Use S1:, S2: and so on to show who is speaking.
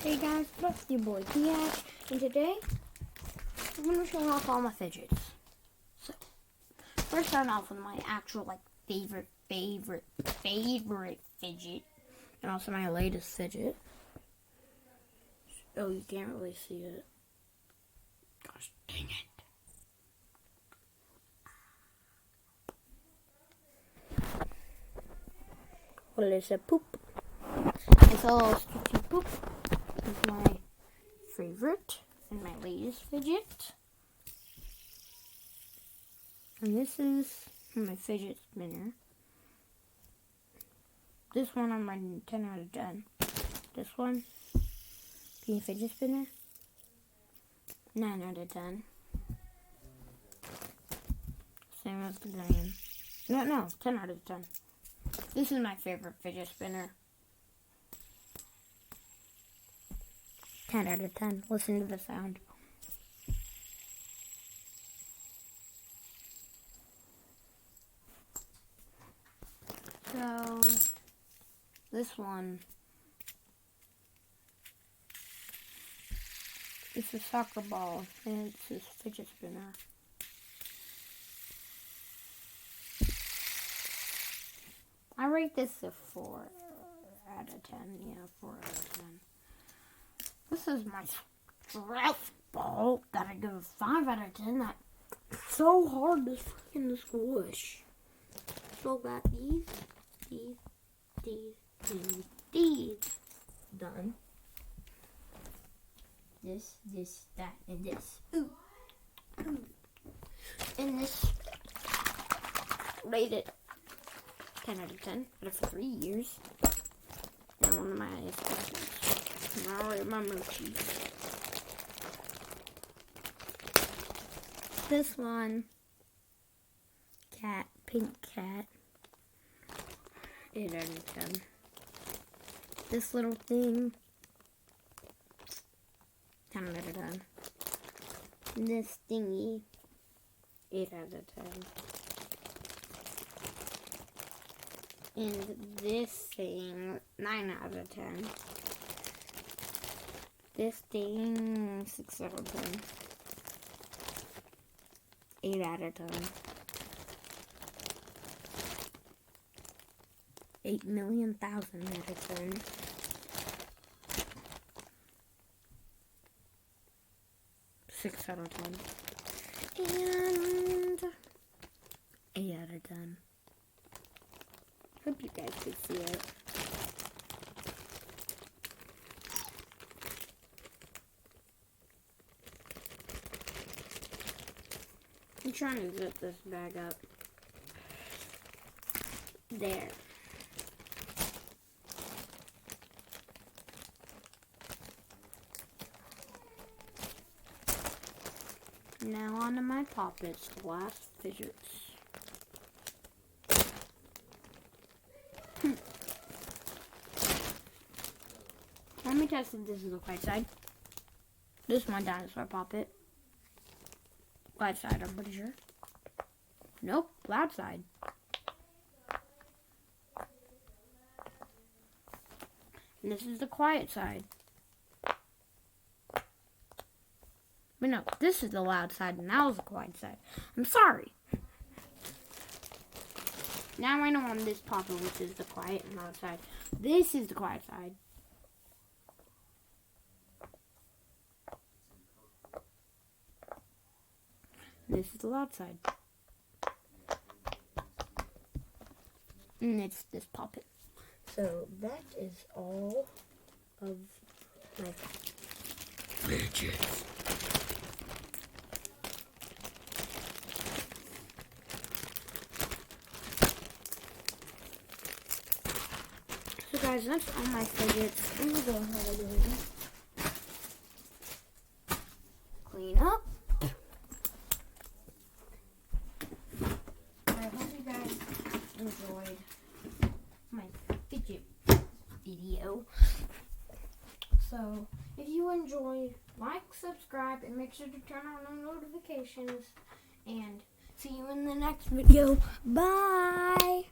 S1: Hey guys, what's your boy Diaz, and today I'm going to show off all my fidgets. So, first starting off with my actual favorite fidget, and also my latest fidget. Oh, you can't really see it. Gosh dang it. What is it? Poop. It's all sticky poop. It's my favorite and my latest fidget. And this is my fidget spinner. This one I'm rating 10 out of 10. This one, being a fidget spinner, 9 out of 10. Same as the name. No, 10 out of 10. This is my favorite fidget spinner. 10 out of 10. Listen to the sound. So, this one, it's a soccer ball, and it's this fidget spinner. I rate this a 4 out of 10. Yeah, 4 out of 10. This is my stress ball that I give a 5 out of 10. That's so hard to freaking squish. So got these. Done. This, that, and this. Ooh. And this rated 10 out of 10. But for 3 years. And one of my mochi. This one, cat, pink cat, 8 out of 10. This little thing, 10 out of 10. This thingy, 8 out of 10. And this thing, 9 out of 10. This thing, 6 out of 10. 8 out of 10. 8,000,000 out of 10. 6 out of 10. And 8 out of 10. Hope you guys could see it. I'm trying to zip this bag up. There. Now on to my poppets, the last fidgets. Let me test if this is the right side. This is my dinosaur poppet. Right side, I'm pretty sure. Nope, loud side. And this is the quiet side. But no, this is the loud side, and that was the quiet side. I'm sorry. Now I know on this poppet, which is the quiet and loud side. This is the quiet side. This is the loud side. And it's this poppet. So that is all of my fidgets. So guys, that's all my fidgets. I'm gonna go ahead and clean up. I hope you guys enjoyed my fidget video. So, if you enjoyed, like, subscribe, and make sure to turn on the notifications. And see you in the next video. Bye!